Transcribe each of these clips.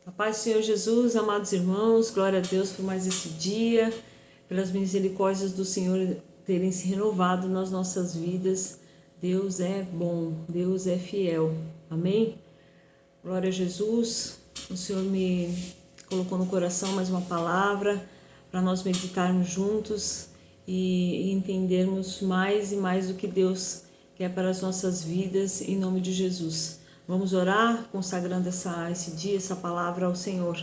A paz do Senhor Jesus, amados irmãos, glória a Deus por mais esse dia, pelas misericórdias do Senhor terem se renovado nas nossas vidas. Deus é bom, Deus é fiel, amém? Glória a Jesus. O Senhor me colocou no coração mais uma palavra para nós meditarmos juntos e entendermos mais e mais o que Deus quer para as nossas vidas, em nome de Jesus. Vamos orar, consagrando esse dia, essa palavra ao Senhor.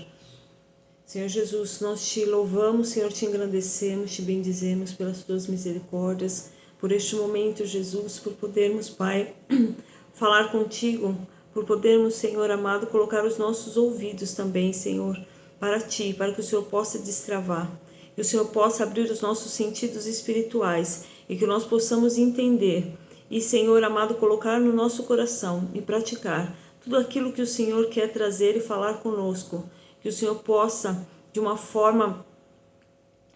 Senhor Jesus, nós te louvamos, Senhor, te engrandecemos, te bendizemos pelas tuas misericórdias, por este momento, Jesus, por podermos, Pai, falar contigo, por podermos, Senhor amado, colocar os nossos ouvidos também, Senhor, para ti, para que o Senhor possa destravar, que o Senhor possa abrir os nossos sentidos espirituais e que nós possamos entender e, Senhor amado, colocar no nosso coração e praticar tudo aquilo que o Senhor quer trazer e falar conosco. Que o Senhor possa, de uma forma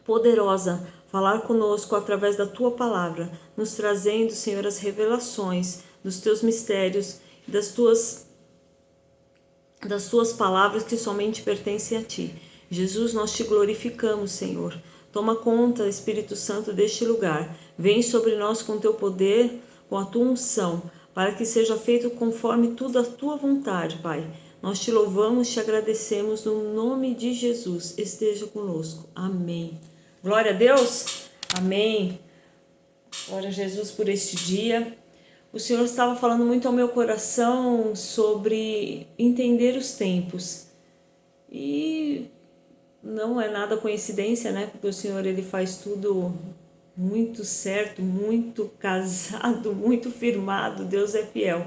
poderosa, falar conosco através da Tua palavra, nos trazendo, Senhor, as revelações dos Teus mistérios, das Tuas palavras que somente pertencem a Ti. Jesus, nós Te glorificamos, Senhor. Toma conta, Espírito Santo, deste lugar. Vem sobre nós com Teu poder, com a Tua unção, para que seja feito conforme tudo a Tua vontade, Pai. Nós Te louvamos, Te agradecemos, no nome de Jesus. Esteja conosco. Amém. Glória a Deus. Amém. Glória a Jesus por este dia. O Senhor estava falando muito ao meu coração sobre entender os tempos. E não é nada coincidência, né? Porque o Senhor, Ele faz tudo muito certo, muito casado, muito firmado. Deus é fiel.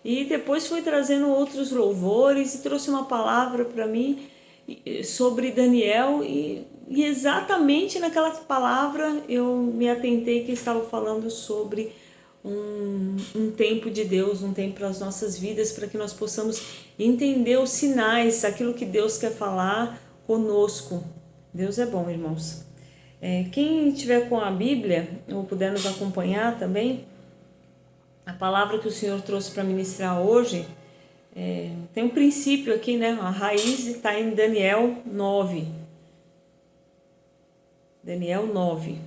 E depois foi trazendo outros louvores e trouxe uma palavra para mim sobre Daniel e exatamente naquela palavra eu me atentei que estava falando sobre um tempo de Deus, um tempo para as nossas vidas, para que nós possamos entender os sinais, aquilo que Deus quer falar conosco. Deus é bom, irmãos. Quem estiver com a Bíblia ou puder nos acompanhar também, a palavra que o Senhor trouxe para ministrar hoje, tem um princípio aqui, né? A raiz está em Daniel 9. Daniel 9.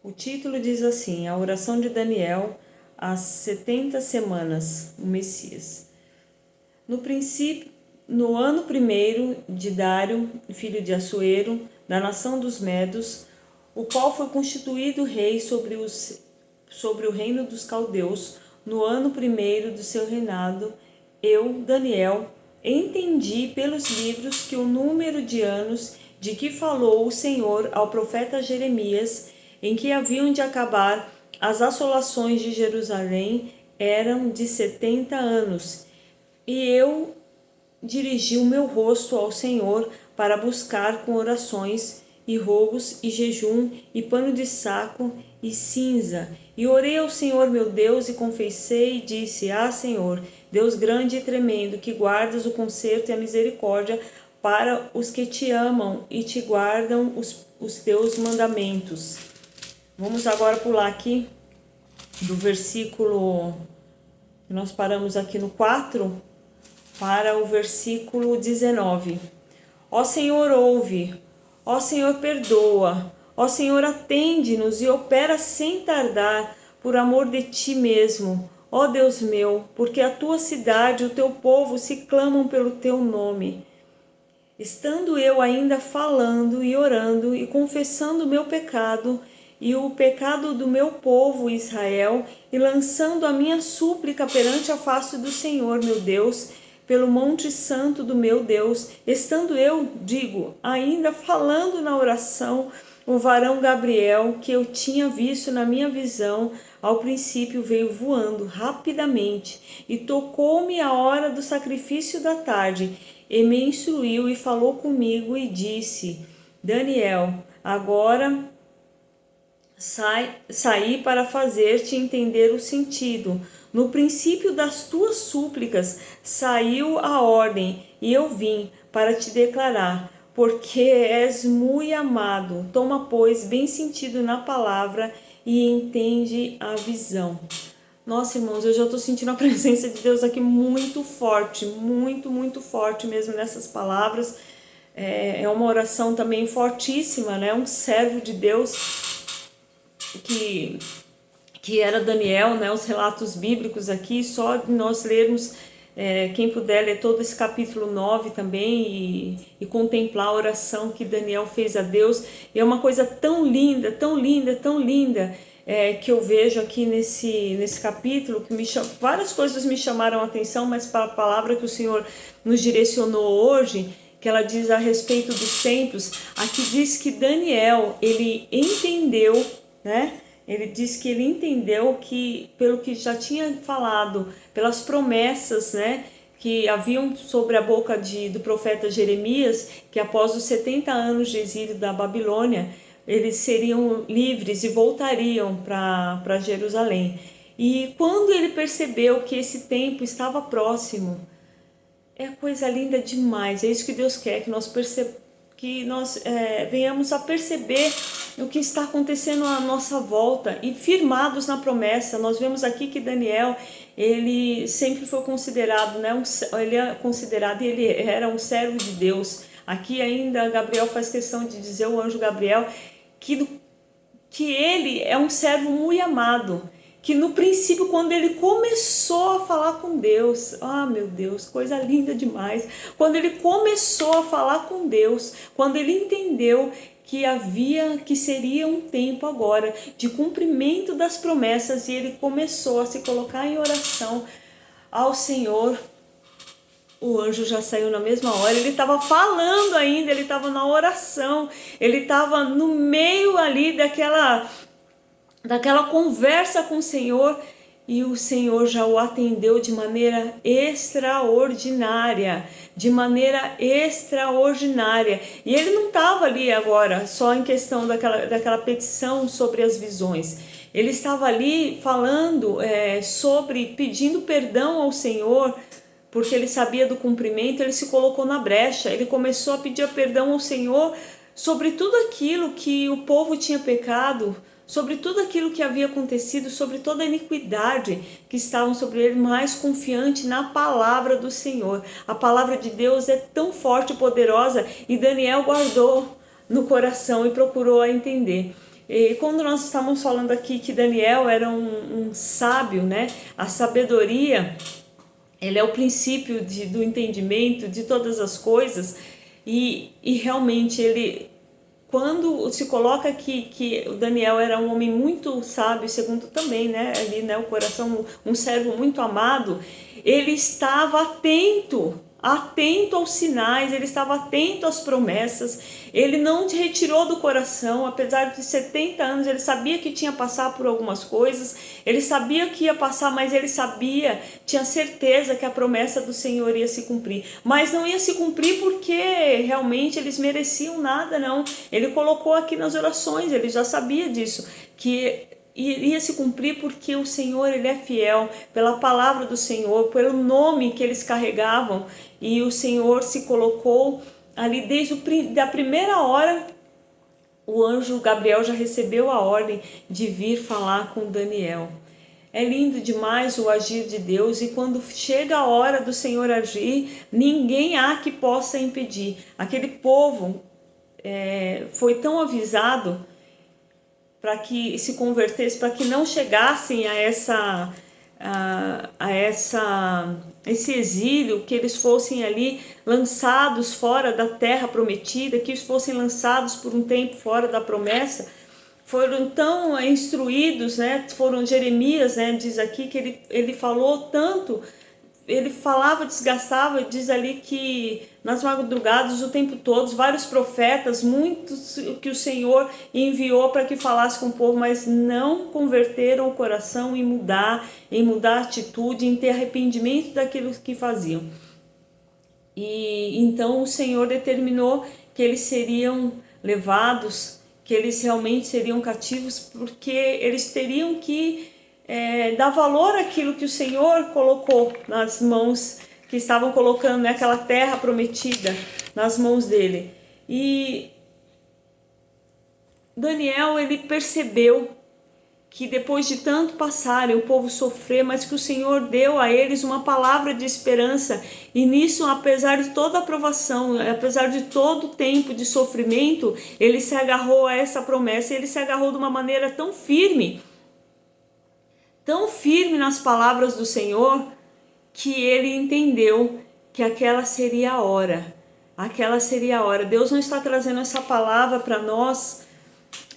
O título diz assim: a oração de Daniel às 70 semanas, o Messias. No ano primeiro de Dário, filho de Assuero, da nação dos Medos, o qual foi constituído rei sobre o reino dos caldeus, no ano primeiro do seu reinado, eu, Daniel, entendi pelos livros que o número de anos de que falou o Senhor ao profeta Jeremias, em que haviam de acabar as assolações de Jerusalém, eram de 70 anos. E eu dirigi o meu rosto ao Senhor para buscar com orações e rogos e jejum e pano de saco e cinza. E orei ao Senhor meu Deus e confessei e disse: Senhor, Deus grande e tremendo, que guardas o conserto e a misericórdia para os que te amam e te guardam os teus mandamentos. Vamos agora pular aqui do versículo, nós paramos aqui no 4, para o versículo 19. Ó Senhor, ouve. Ó Senhor, perdoa. Ó Senhor, atende-nos e opera sem tardar, por amor de ti mesmo. Ó Deus meu, porque a tua cidade e o teu povo se clamam pelo teu nome. Estando eu ainda falando e orando e confessando o meu pecado e o pecado do meu povo Israel, e lançando a minha súplica perante a face do Senhor meu Deus, pelo monte santo do meu Deus, estando eu, ainda falando na oração, o varão Gabriel, que eu tinha visto na minha visão, ao princípio veio voando rapidamente, e tocou-me a hora do sacrifício da tarde, e me instruiu e falou comigo e disse: Daniel, agora saí para fazer-te entender o sentido. No princípio das tuas súplicas saiu a ordem, e eu vim para te declarar, porque és muito amado. Toma, pois, bem sentido na palavra e entende a visão. Nossa, irmãos, eu já estou sentindo a presença de Deus aqui muito forte, muito, muito forte mesmo nessas palavras. É uma oração também fortíssima, né? Um servo de Deus que era Daniel, né? Os relatos bíblicos aqui, só nós lermos, quem puder ler todo esse capítulo 9 também e contemplar a oração que Daniel fez a Deus. E é uma coisa tão linda, tão linda, tão linda, que eu vejo aqui nesse capítulo, que várias coisas me chamaram a atenção, mas para a palavra que o Senhor nos direcionou hoje, que ela diz a respeito dos templos, aqui diz que Daniel, ele entendeu, né? Ele diz que ele entendeu que, pelo que já tinha falado, pelas promessas, né, que haviam sobre a boca do profeta Jeremias, que após os 70 anos de exílio da Babilônia, eles seriam livres e voltariam para Jerusalém. E quando ele percebeu que esse tempo estava próximo, é coisa linda demais. É isso que Deus quer, que nós venhamos a perceber o que está acontecendo à nossa volta e firmados na promessa. Nós vemos aqui que Daniel, ele sempre foi considerado, né, ele é considerado e ele era um servo de Deus. Aqui ainda Gabriel faz questão de dizer, o anjo Gabriel, que ele é um servo muito amado, que no princípio, quando ele começou a falar com Deus, meu Deus, coisa linda demais, quando ele começou a falar com Deus, quando ele entendeu que seria um tempo agora de cumprimento das promessas, e ele começou a se colocar em oração ao Senhor, o anjo já saiu na mesma hora. Ele estava falando ainda, ele estava na oração, ele estava no meio ali daquela conversa com o Senhor, e o Senhor já o atendeu de maneira extraordinária, e ele não estava ali agora só em questão daquela petição sobre as visões, ele estava ali falando pedindo perdão ao Senhor, porque ele sabia do cumprimento. Ele se colocou na brecha, ele começou a pedir perdão ao Senhor sobre tudo aquilo que o povo tinha pecado, sobre tudo aquilo que havia acontecido, sobre toda a iniquidade que estavam sobre ele, mais confiante na palavra do Senhor. A palavra de Deus é tão forte e poderosa, e Daniel guardou no coração e procurou a entender. E quando nós estamos falando aqui que Daniel era um sábio, né? A sabedoria, ele é o princípio do entendimento de todas as coisas, e realmente ele, quando se coloca que o Daniel era um homem muito sábio, segundo também, né, ali, né, o coração, um servo muito amado, ele estava atento aos sinais, ele estava atento às promessas, ele não retirou do coração. Apesar de 70 anos, ele sabia que tinha que passar por algumas coisas, ele sabia que ia passar, mas ele tinha certeza que a promessa do Senhor ia se cumprir, mas não ia se cumprir porque realmente eles mereciam nada, não. Ele colocou aqui nas orações, ele já sabia disso, que iria se cumprir porque o Senhor, ele é fiel, pela palavra do Senhor, pelo nome que eles carregavam, e o Senhor se colocou ali desde da primeira hora. O anjo Gabriel já recebeu a ordem de vir falar com Daniel. É lindo demais o agir de Deus, e quando chega a hora do Senhor agir, ninguém há que possa impedir. Aquele povo foi tão avisado para que se convertesse, para que não chegassem a esse exílio, que eles fossem ali lançados fora da terra prometida, que eles fossem lançados por um tempo fora da promessa. Foram tão instruídos, né? Foram Jeremias, né? Diz aqui que ele falou tanto, ele falava, desgastava, diz ali que nas madrugadas, o tempo todo, vários profetas, muitos que o Senhor enviou para que falasse com o povo, mas não converteram o coração em mudar a atitude, em ter arrependimento daquilo que faziam. E então o Senhor determinou que eles seriam levados, que eles realmente seriam cativos, porque eles teriam que dar valor àquilo que o Senhor colocou nas mãos, que estavam colocando naquela terra prometida nas mãos dele. E Daniel, ele percebeu que depois de tanto passarem, o povo sofrer, mas que o Senhor deu a eles uma palavra de esperança. E nisso, apesar de toda a provação, apesar de todo o tempo de sofrimento, ele se agarrou a essa promessa, ele se agarrou de uma maneira tão firme nas palavras do Senhor, que ele entendeu que aquela seria a hora. Aquela seria a hora. Deus não está trazendo essa palavra para nós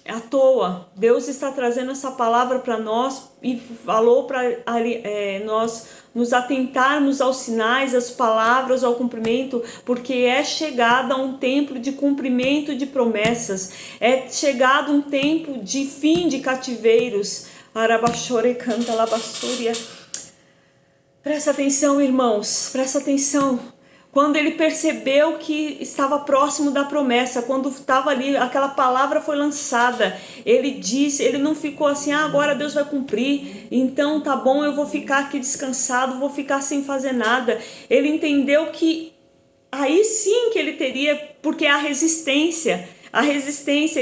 à toa. Deus está trazendo essa palavra para nós e falou para nós nos atentarmos aos sinais, às palavras, ao cumprimento, porque é chegado um tempo de cumprimento de promessas, é chegado um tempo de fim de cativeiros. Arabachore canta labassúria. Presta atenção, irmãos, presta atenção. Quando ele percebeu que estava próximo da promessa, quando estava ali, aquela palavra foi lançada, ele disse, ele não ficou assim, agora Deus vai cumprir, então tá bom, eu vou ficar aqui descansado, vou ficar sem fazer nada. Ele entendeu que aí sim que ele teria, porque a resistência,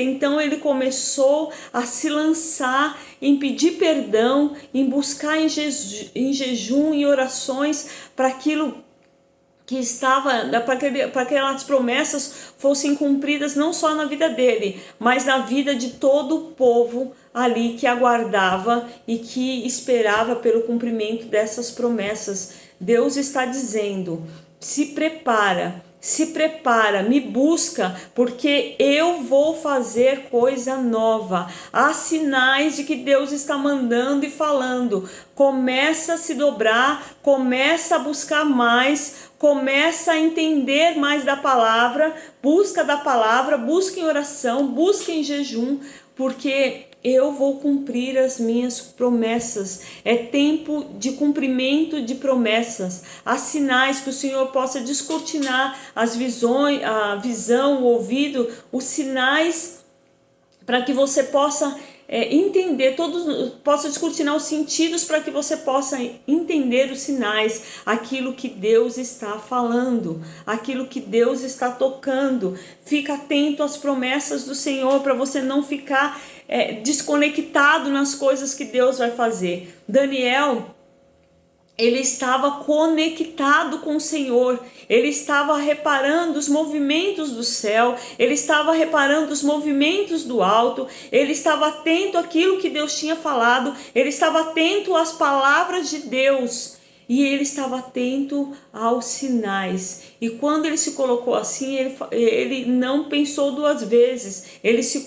então ele começou a se lançar em pedir perdão, em buscar em jejum e orações para aquilo que estava, para que aquelas promessas fossem cumpridas não só na vida dele, mas na vida de todo o povo ali que aguardava e que esperava pelo cumprimento dessas promessas. Deus está dizendo, se prepara, me busca, porque eu vou fazer coisa nova. Há sinais de que Deus está mandando e falando. Começa a se dobrar, começa a buscar mais, começa a entender mais da palavra, busca da palavra, busca em oração, busca em jejum, porque eu vou cumprir as minhas promessas. É tempo de cumprimento de promessas. Há sinais que o Senhor possa descortinar as visões, a visão, o ouvido, os sinais para que você possa entender, possa descortinar os sentidos para que você possa entender os sinais, aquilo que Deus está falando, aquilo que Deus está tocando. Fica atento às promessas do Senhor para você não ficar desconectado nas coisas que Deus vai fazer. Daniel, ele estava conectado com o Senhor, ele estava reparando os movimentos do céu, ele estava reparando os movimentos do alto, ele estava atento àquilo que Deus tinha falado, ele estava atento às palavras de Deus e ele estava atento aos sinais. E quando ele se colocou assim, ele não pensou duas vezes, ele se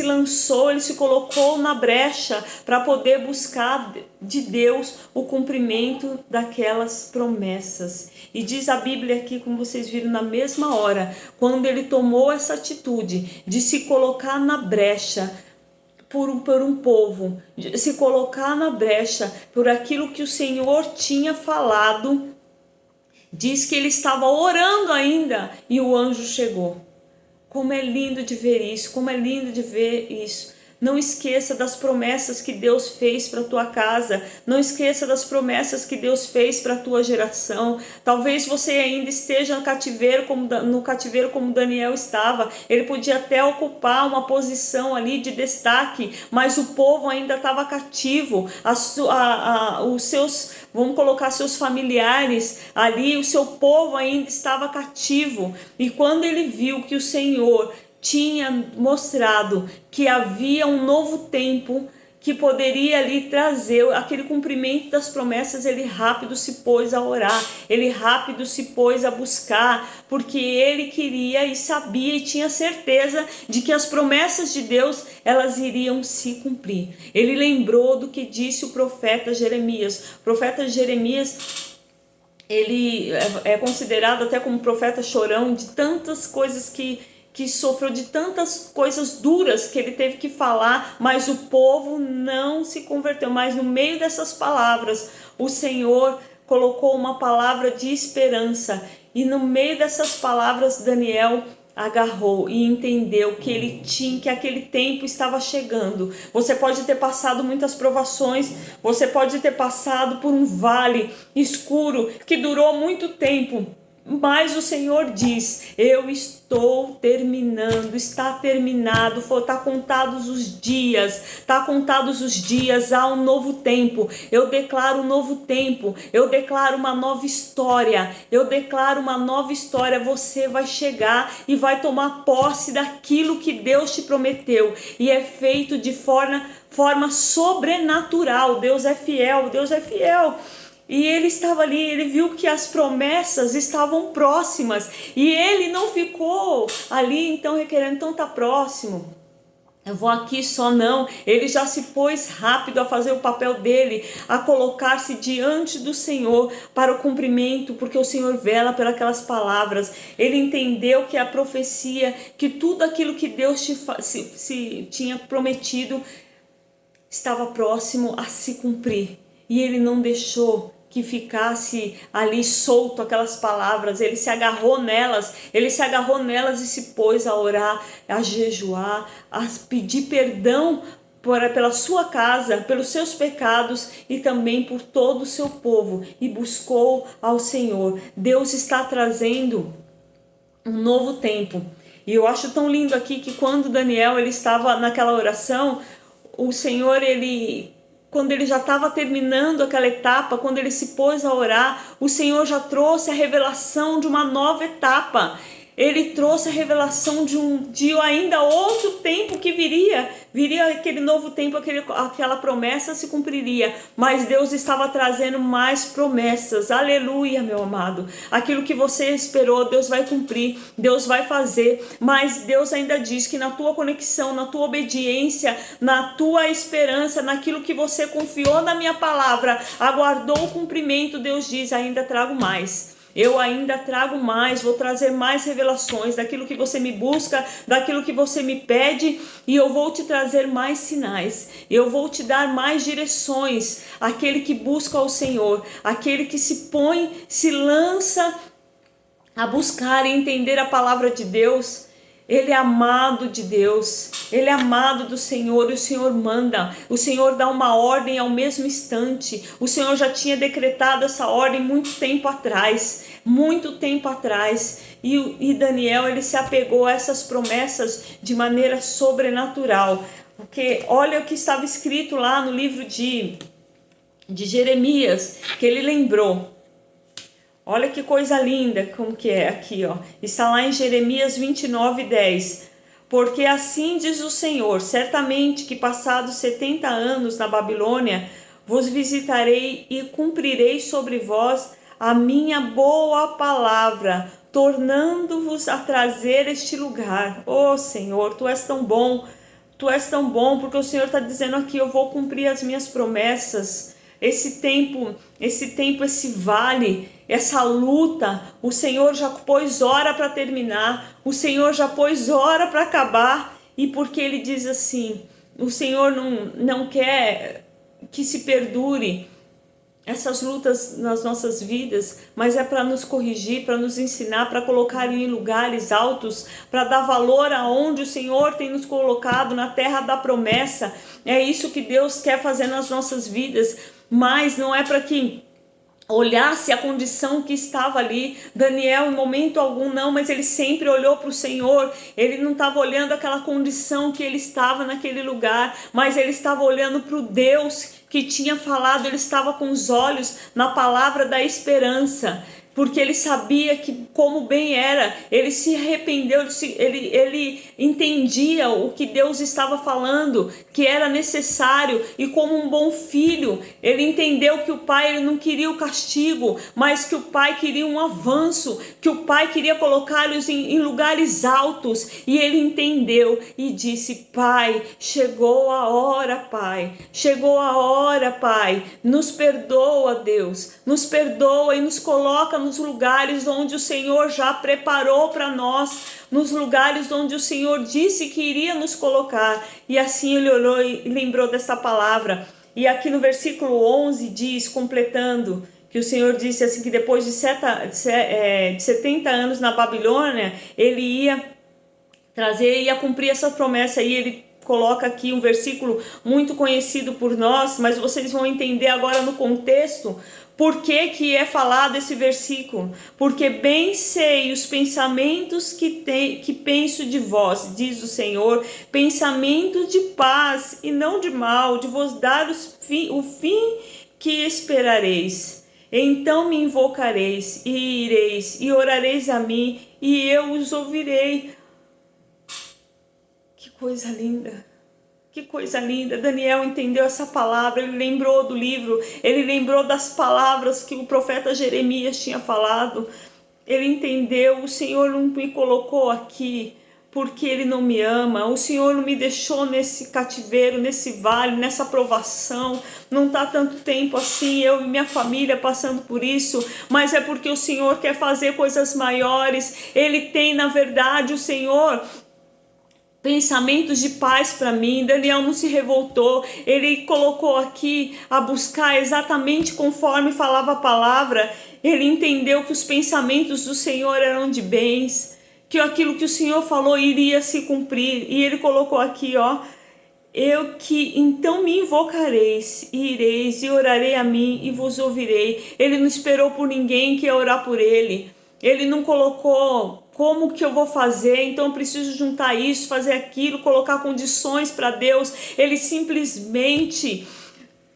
lançou, ele se colocou na brecha para poder buscar de Deus o cumprimento daquelas promessas. E diz a Bíblia aqui, como vocês viram, na mesma hora, quando ele tomou essa atitude de se colocar na brecha por um povo, de se colocar na brecha por aquilo que o Senhor tinha falado, diz que ele estava orando ainda e o anjo chegou. Como é lindo de ver isso, como é lindo de ver isso. Não esqueça das promessas que Deus fez para a tua casa. Não esqueça das promessas que Deus fez para a tua geração. Talvez você ainda esteja no cativeiro como Daniel estava. Ele podia até ocupar uma posição ali de destaque, mas o povo ainda estava cativo. Os seus, vamos colocar, seus familiares ali, o seu povo ainda estava cativo. E quando ele viu que o Senhor tinha mostrado que havia um novo tempo que poderia ali trazer aquele cumprimento das promessas, ele rápido se pôs a orar, ele rápido se pôs a buscar, porque ele queria e sabia e tinha certeza de que as promessas de Deus, elas iriam se cumprir. Ele lembrou do que disse o profeta Jeremias. O profeta Jeremias, ele é considerado até como profeta chorão de tantas coisas que sofreu, de tantas coisas duras que ele teve que falar, mas o povo não se converteu. Mas no meio dessas palavras, o Senhor colocou uma palavra de esperança, e no meio dessas palavras Daniel agarrou e entendeu que aquele tempo estava chegando. Você pode ter passado muitas provações, você pode ter passado por um vale escuro que durou muito tempo, Mas o Senhor diz: eu estou terminando, está terminado, está contados os dias, há um novo tempo. Eu declaro um novo tempo, eu declaro uma nova história, você vai chegar e vai tomar posse daquilo que Deus te prometeu, e é feito de forma sobrenatural. Deus é fiel. E ele estava ali, ele viu que as promessas estavam próximas, e ele não ficou ali então requerendo, então tá próximo, eu vou aqui só, não. Ele já se pôs rápido a fazer o papel dele, a colocar-se diante do Senhor para o cumprimento, porque o Senhor vela por aquelas palavras. Ele entendeu que a profecia, que tudo aquilo que Deus se tinha prometido estava próximo a se cumprir, e ele não deixou que ficasse ali solto aquelas palavras. Ele se agarrou nelas e se pôs a orar, a jejuar, a pedir perdão pela sua casa, pelos seus pecados e também por todo o seu povo, e buscou ao Senhor. Deus está trazendo um novo tempo, e eu acho tão lindo aqui que quando Daniel ele estava naquela oração, o Senhor, quando ele já estava terminando aquela etapa, quando ele se pôs a orar, o Senhor já trouxe a revelação de uma nova etapa. Ele trouxe a revelação de ainda outro tempo que viria aquele novo tempo, aquela promessa se cumpriria, mas Deus estava trazendo mais promessas. Aleluia, meu amado. Aquilo que você esperou, Deus vai cumprir, Deus vai fazer, mas Deus ainda diz que na tua conexão, na tua obediência, na tua esperança, naquilo que você confiou na minha palavra, aguardou o cumprimento, Deus diz: ainda trago mais. Eu ainda trago mais, vou trazer mais revelações daquilo que você me busca, daquilo que você me pede, e eu vou te trazer mais sinais, eu vou te dar mais direções. Aquele que busca ao Senhor, aquele que se lança a buscar e entender a palavra de Deus, ele é amado de Deus, ele é amado do Senhor, e o Senhor manda, o Senhor dá uma ordem ao mesmo instante. O Senhor já tinha decretado essa ordem muito tempo atrás, e Daniel ele se apegou a essas promessas de maneira sobrenatural, porque olha o que estava escrito lá no livro de Jeremias, que ele lembrou. Olha que coisa linda, como que é aqui, ó. Está lá em Jeremias 29:10. Porque assim diz o Senhor: certamente que passados 70 anos na Babilônia, vos visitarei e cumprirei sobre vós a minha boa palavra, tornando-vos a trazer este lugar. Oh Senhor, Tu és tão bom, porque o Senhor está dizendo aqui: eu vou cumprir as minhas promessas. Esse tempo, esse vale, essa luta, o Senhor já pôs hora para terminar, o Senhor já pôs hora para acabar, e porque Ele diz assim, o Senhor não quer que se perdure essas lutas nas nossas vidas, mas é para nos corrigir, para nos ensinar, para colocar em lugares altos, para dar valor aonde o Senhor tem nos colocado, na terra da promessa. É isso que Deus quer fazer nas nossas vidas, mas não é para que olhasse a condição que estava ali. Daniel em momento algum não, mas ele sempre olhou para o Senhor. Ele não estava olhando aquela condição que ele estava naquele lugar, mas ele estava olhando para o Deus que tinha falado. Ele estava com os olhos na palavra da esperança, porque ele sabia que como bem era, ele se arrependeu, ele entendia o que Deus estava falando, que era necessário, e como um bom filho, ele entendeu que o pai ele não queria o castigo, mas que o pai queria um avanço, que o pai queria colocá-los em lugares altos, e ele entendeu e disse: Pai, chegou a hora, Pai, nos perdoa, Deus, nos perdoa e nos coloca nos lugares onde o Senhor já preparou para nós, nos lugares onde o Senhor disse que iria nos colocar. E assim ele olhou e lembrou dessa palavra. E aqui no versículo 11 diz, completando, que o Senhor disse assim, que depois de 70 anos na Babilônia, ele ia cumprir essa promessa, e ele coloca aqui um versículo muito conhecido por nós, mas vocês vão entender agora no contexto por que é falado esse versículo. Porque bem sei os pensamentos que penso de vós, diz o Senhor, pensamentos de paz e não de mal, de vos dar o fim que esperareis. Então me invocareis e ireis e orareis a mim e eu os ouvirei. Que coisa linda! Que coisa linda! Daniel entendeu essa palavra, ele lembrou do livro, ele lembrou das palavras que o profeta Jeremias tinha falado. Ele entendeu, o Senhor não me colocou aqui porque Ele não me ama, o Senhor não me deixou nesse cativeiro, nesse vale, nessa provação, não está tanto tempo assim, eu e minha família passando por isso, mas é porque o Senhor quer fazer coisas maiores. Ele tem, na verdade, o Senhor, pensamentos de paz para mim. Daniel não se revoltou, ele colocou aqui a buscar exatamente conforme falava a palavra. Ele entendeu que os pensamentos do Senhor eram de bens, que aquilo que o Senhor falou iria se cumprir, e ele colocou aqui, então me invocareis, e ireis, e orarei a mim, e vos ouvirei. Ele não esperou por ninguém que ia orar por ele, ele não colocou como que eu vou fazer, então eu preciso juntar isso, fazer aquilo, colocar condições para Deus. Ele simplesmente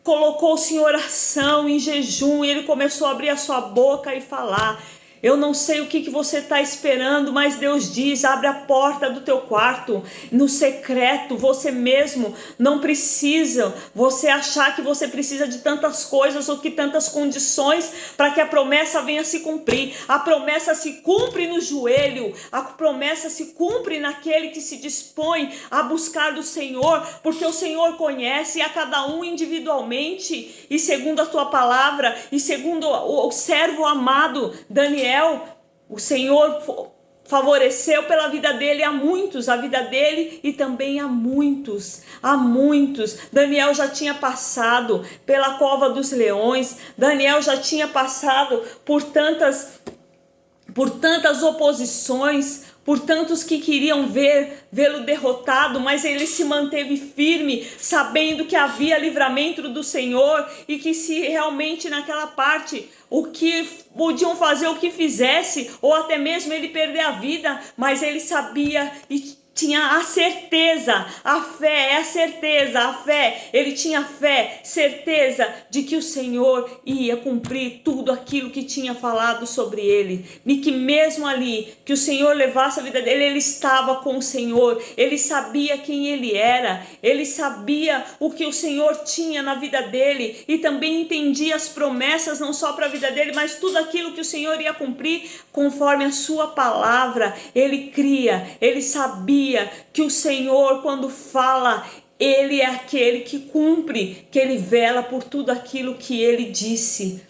colocou-se em oração, em jejum, e ele começou a abrir a sua boca e falar. Eu não sei o que você está esperando, mas Deus diz, abre a porta do teu quarto, no secreto, você mesmo não precisa, você achar que você precisa de tantas coisas ou que tantas condições para que a promessa venha se cumprir. A promessa se cumpre no joelho, a promessa se cumpre naquele que se dispõe a buscar do Senhor, porque o Senhor conhece a cada um individualmente, e segundo a tua palavra, e segundo o servo amado Daniel, o Senhor favoreceu pela vida dele a muitos, a vida dele e também a muitos. Daniel já tinha passado pela cova dos leões, Daniel já tinha passado por tantas oposições, por tantos que queriam vê-lo derrotado, mas ele se manteve firme, sabendo que havia livramento do Senhor, e que se realmente naquela parte o que podiam fazer, o que fizesse, ou até mesmo ele perder a vida, mas ele sabia e tinha a certeza, a fé é a certeza, a fé, ele tinha fé, certeza de que o Senhor ia cumprir tudo aquilo que tinha falado sobre ele, e que mesmo ali, que o Senhor levasse a vida dele, ele estava com o Senhor, ele sabia quem ele era, ele sabia o que o Senhor tinha na vida dele, e também entendia as promessas, não só para a vida dele, mas tudo aquilo que o Senhor ia cumprir, conforme a sua palavra. Ele cria, ele sabia que o Senhor, quando fala, ele é aquele que cumpre, que ele vela por tudo aquilo que ele disse.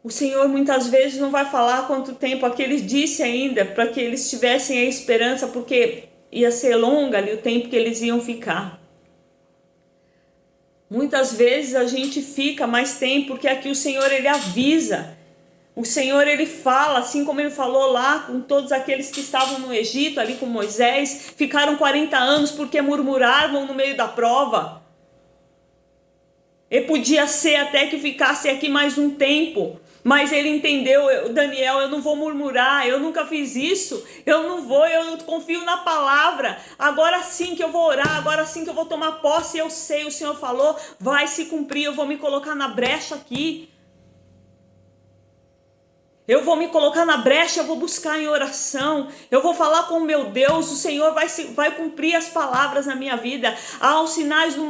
O Senhor muitas vezes não vai falar quanto tempo aquele disse ainda, para que eles tivessem a esperança, porque ia ser longa ali o tempo que eles iam ficar. Muitas vezes a gente fica mais tempo, porque aqui o Senhor ele avisa. O Senhor ele fala, assim como ele falou lá com todos aqueles que estavam no Egito, ali com Moisés, ficaram 40 anos porque murmuravam no meio da prova. E podia ser até que ficasse aqui mais um tempo, mas ele entendeu, Daniel, eu não vou murmurar, eu nunca fiz isso, eu confio na palavra, agora sim que eu vou orar, agora sim que eu vou tomar posse, eu sei, o Senhor falou, vai se cumprir, eu vou me colocar na brecha aqui. Eu vou me colocar na brecha, eu vou buscar em oração, eu vou falar com o meu Deus, o Senhor vai cumprir as palavras na minha vida. Há os sinais no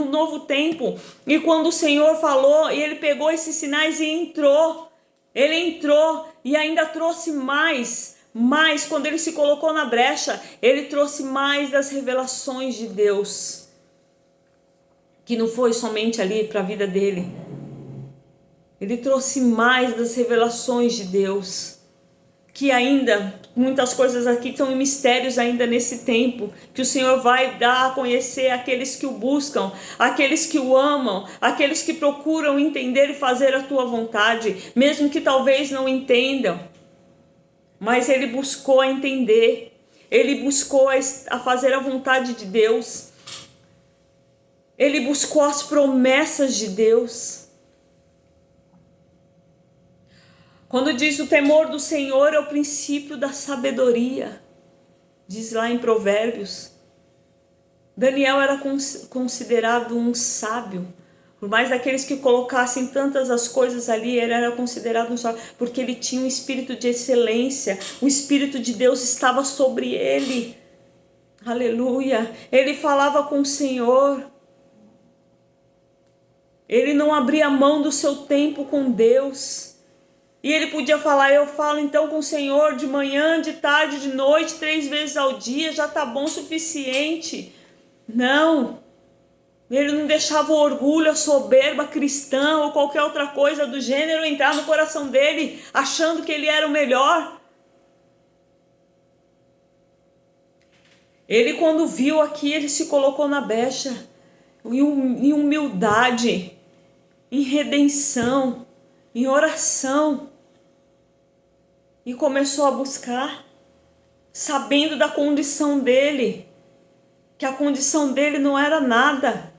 novo tempo. E quando o Senhor falou, e ele pegou esses sinais e entrou. Ele entrou e ainda trouxe mais. Mas quando ele se colocou na brecha, ele trouxe mais das revelações de Deus. Que não foi somente ali para a vida dele. Ele trouxe mais das revelações de Deus, que ainda, muitas coisas aqui são mistérios ainda nesse tempo, que o Senhor vai dar a conhecer àqueles que o buscam, àqueles que o amam, àqueles que procuram entender e fazer a tua vontade, mesmo que talvez não entendam, mas ele buscou entender. Ele buscou a fazer a vontade de Deus. Ele buscou as promessas de Deus. Quando diz o temor do Senhor é o princípio da sabedoria, diz lá em Provérbios. Daniel era considerado um sábio. Por mais daqueles que colocassem tantas as coisas ali, ele era considerado um sábio, porque ele tinha um espírito de excelência. O Espírito de Deus estava sobre ele. Aleluia. Ele falava com o Senhor. Ele não abria mão do seu tempo com Deus. E ele podia falar, eu falo então com o Senhor de manhã, de tarde, de noite, 3 vezes ao dia, já está bom o suficiente. Não. Ele não deixava o orgulho, a soberba cristã ou qualquer outra coisa do gênero entrar no coração dele, achando que ele era o melhor. Ele, quando viu aqui, ele se colocou na brecha, em humildade, em redenção, em oração, e começou a buscar, sabendo da condição dele, que a condição dele não era nada,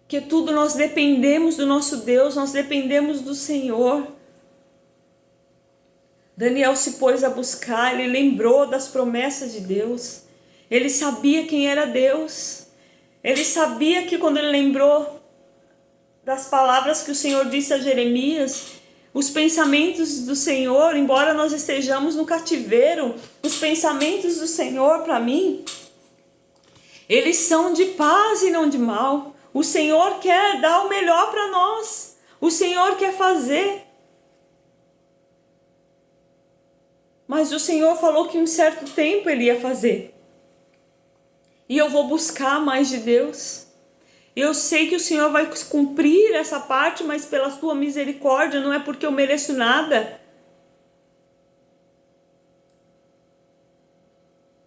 que tudo nós dependemos do nosso Deus, nós dependemos do Senhor. Daniel se pôs a buscar, ele lembrou das promessas de Deus, ele sabia quem era Deus, ele sabia que quando ele lembrou das palavras que o Senhor disse a Jeremias, os pensamentos do Senhor, embora nós estejamos no cativeiro, os pensamentos do Senhor para mim, eles são de paz e não de mal. O Senhor quer dar o melhor para nós, o Senhor quer fazer. Mas o Senhor falou que em um certo tempo Ele ia fazer. E eu vou buscar mais de Deus. Eu sei que o Senhor vai cumprir essa parte, mas pela sua misericórdia, não é porque eu mereço nada.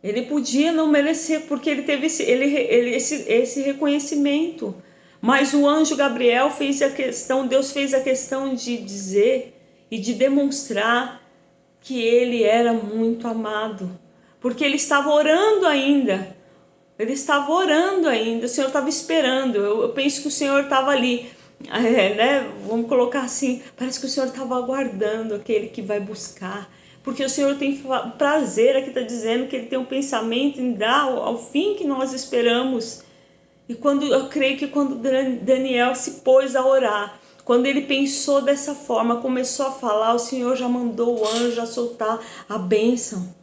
Ele podia não merecer, porque ele teve esse reconhecimento. Mas o anjo Gabriel fez a questão, Deus fez a questão de dizer e de demonstrar que ele era muito amado. Porque ele estava orando ainda. Ele estava orando ainda, o Senhor estava esperando. Eu penso que o Senhor estava ali, né? Vamos colocar assim, parece que o Senhor estava aguardando aquele que vai buscar. Porque o Senhor tem prazer, aqui está dizendo que Ele tem um pensamento em dar ao fim que nós esperamos. E eu creio que quando Daniel se pôs a orar, quando ele pensou dessa forma, começou a falar, o Senhor já mandou o anjo a soltar a bênção.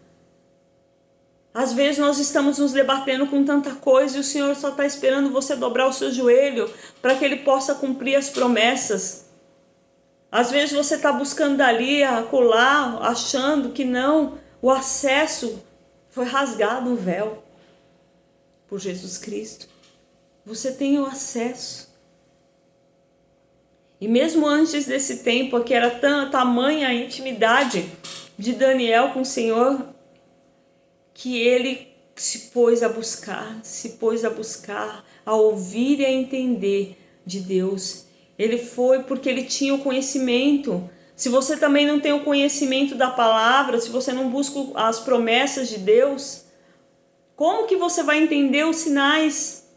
Às vezes nós estamos nos debatendo com tanta coisa e o Senhor só está esperando você dobrar o seu joelho para que Ele possa cumprir as promessas. Às vezes você está buscando dali, acolá, achando que não, o acesso foi rasgado o véu por Jesus Cristo. Você tem o acesso. E mesmo antes desse tempo, que era tamanha a intimidade de Daniel com o Senhor, que ele se pôs a buscar, a ouvir e a entender de Deus. Ele foi porque ele tinha o conhecimento. Se você também não tem o conhecimento da palavra, se você não busca as promessas de Deus, como que você vai entender os sinais?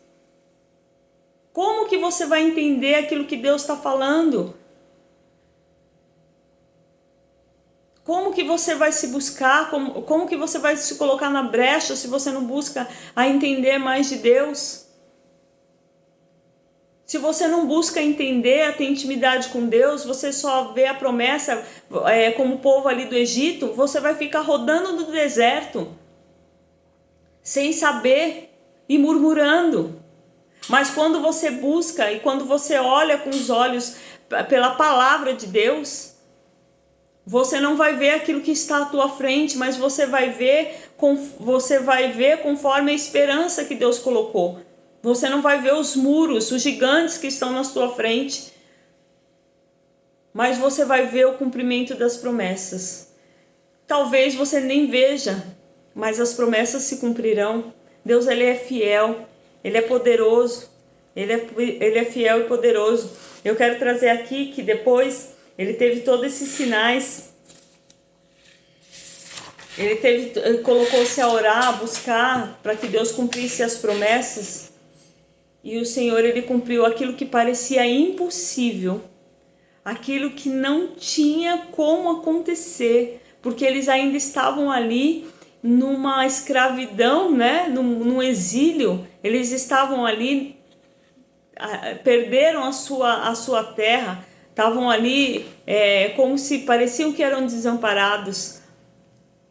Como que você vai entender aquilo que Deus está falando? Como que você vai se buscar? Como que você vai se colocar na brecha se você não busca a entender mais de Deus? Se você não busca entender, a ter intimidade com Deus, você só vê a promessa como o povo ali do Egito, você vai ficar rodando no deserto, sem saber e murmurando. Mas quando você busca e quando você olha com os olhos pela palavra de Deus, você não vai ver aquilo que está à tua frente, mas você vai ver conforme a esperança que Deus colocou. Você não vai ver os muros, os gigantes que estão na tua frente, mas você vai ver o cumprimento das promessas. Talvez você nem veja, mas as promessas se cumprirão. Deus, Ele é fiel, Ele é poderoso, Ele é fiel e poderoso. Eu quero trazer aqui que depois Ele teve todos esses sinais. ele colocou-se a orar, a buscar para que Deus cumprisse as promessas. E o Senhor, ele cumpriu aquilo que parecia impossível, aquilo que não tinha como acontecer, porque eles ainda estavam ali numa escravidão, né? Num exílio. Eles estavam ali, perderam a sua terra, estavam ali como se pareciam que eram desamparados,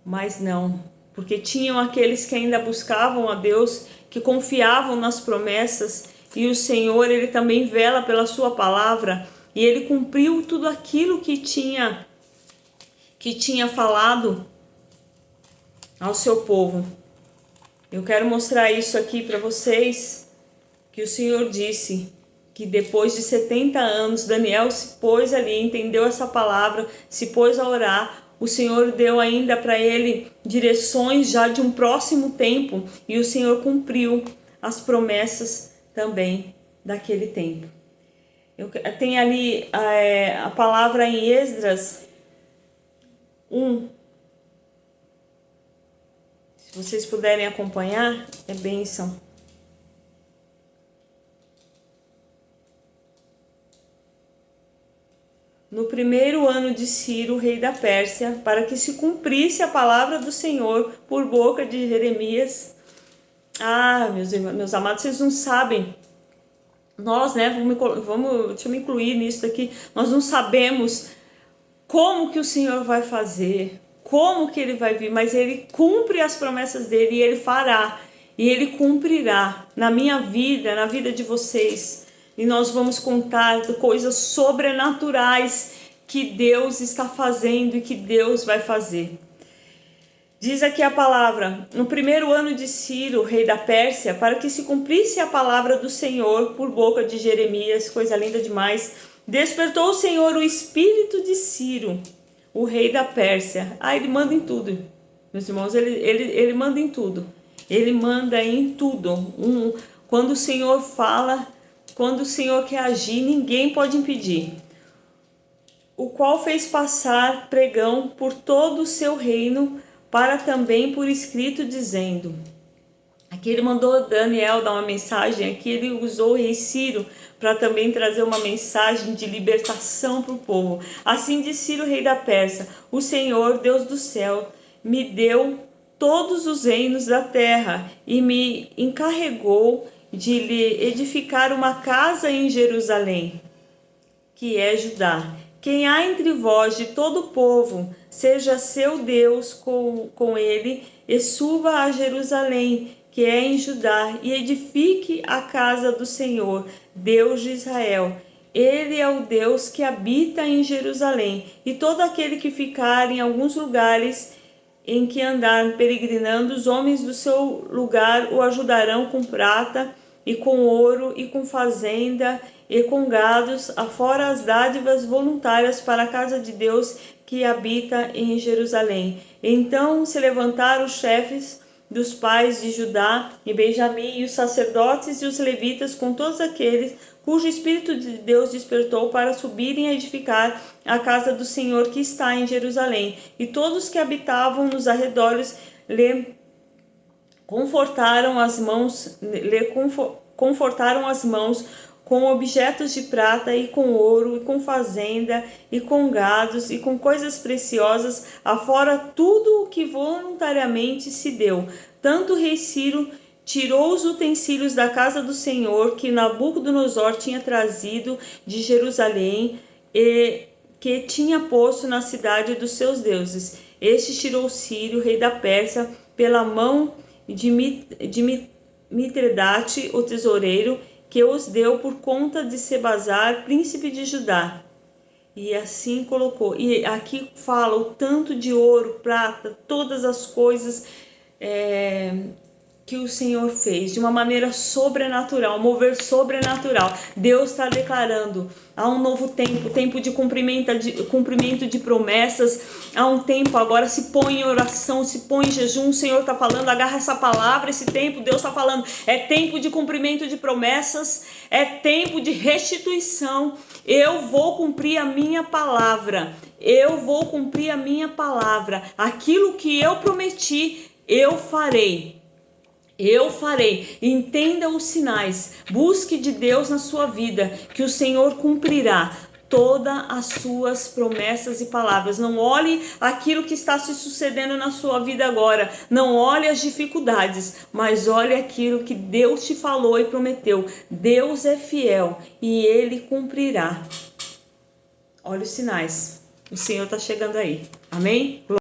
mas não, porque tinham aqueles que ainda buscavam a Deus, que confiavam nas promessas, e o Senhor, ele também vela pela sua palavra, e ele cumpriu tudo aquilo que tinha falado ao seu povo. Eu quero mostrar isso aqui para vocês, que o Senhor disse que depois de 70 anos, Daniel se pôs ali, entendeu essa palavra, se pôs a orar. O Senhor deu ainda para ele direções já de um próximo tempo, e o Senhor cumpriu as promessas também daquele tempo. Tem ali a palavra em Esdras 1. Se vocês puderem acompanhar, é bênção. No primeiro ano de Ciro, rei da Pérsia, para que se cumprisse a palavra do Senhor por boca de Jeremias. Meus amados, vocês não sabem. Nós, né, deixa eu me incluir nisso aqui. Nós não sabemos como que o Senhor vai fazer, como que ele vai vir, mas ele cumpre as promessas dele, e ele fará, e ele cumprirá na minha vida, na vida de vocês. E nós vamos contar coisas sobrenaturais que Deus está fazendo e que Deus vai fazer. Diz aqui a palavra: no primeiro ano de Ciro, rei da Pérsia, para que se cumprisse a palavra do Senhor por boca de Jeremias, coisa linda demais, despertou o Senhor o espírito de Ciro, o rei da Pérsia. Ele manda em tudo, meus irmãos, ele manda em tudo. Ele manda em tudo. Quando o Senhor fala, quando o Senhor quer agir, ninguém pode impedir. O qual fez passar pregão por todo o seu reino, para também por escrito, dizendo... Aqui ele mandou Daniel dar uma mensagem, aqui ele usou o rei Ciro para também trazer uma mensagem de libertação para o povo. Assim disse Ciro, rei da Pérsia: o Senhor, Deus do céu, me deu todos os reinos da terra e me encarregou de lhe edificar uma casa em Jerusalém, que é Judá. Quem há entre vós de todo o povo, seja seu Deus com ele, e suba a Jerusalém, que é em Judá, e edifique a casa do Senhor, Deus de Israel. Ele é o Deus que habita em Jerusalém, e todo aquele que ficar em alguns lugares em que andar peregrinando, os homens do seu lugar o ajudarão com prata e com ouro e com fazenda e com gados, afora as dádivas voluntárias para a casa de Deus que habita em Jerusalém. Então se levantaram os chefes dos pais de Judá e Benjamim, e os sacerdotes e os levitas, com todos aqueles cujo Espírito de Deus despertou, para subirem a edificar a casa do Senhor que está em Jerusalém. E todos que habitavam nos arredores lhe confortaram as mãos com objetos de prata e com ouro e com fazenda e com gados e com coisas preciosas, afora tudo o que voluntariamente se deu. Tanto o rei Ciro tirou os utensílios da casa do Senhor que Nabucodonosor tinha trazido de Jerusalém e que tinha posto na cidade dos seus deuses. Este tirou Ciro, rei da Pérsia, pela mão de Mitredate, o tesoureiro, que os deu por conta de Sebazar, príncipe de Judá. E assim colocou. E aqui fala o tanto de ouro, prata, todas as coisas que o Senhor fez de uma maneira sobrenatural, mover sobrenatural. Deus está declarando: há um novo tempo, tempo de cumprimento de promessas. Há um tempo agora, se põe em oração, se põe em jejum. O Senhor está falando, agarra essa palavra, esse tempo. Deus está falando, é tempo de cumprimento de promessas, é tempo de restituição. Eu vou cumprir a minha palavra, eu vou cumprir a minha palavra. Aquilo que eu prometi, eu farei. Eu farei. Entenda os sinais. Busque de Deus na sua vida, que o Senhor cumprirá todas as suas promessas e palavras. Não olhe aquilo que está se sucedendo na sua vida agora. Não olhe as dificuldades, mas olhe aquilo que Deus te falou e prometeu. Deus é fiel e Ele cumprirá. Olha os sinais. O Senhor está chegando aí. Amém?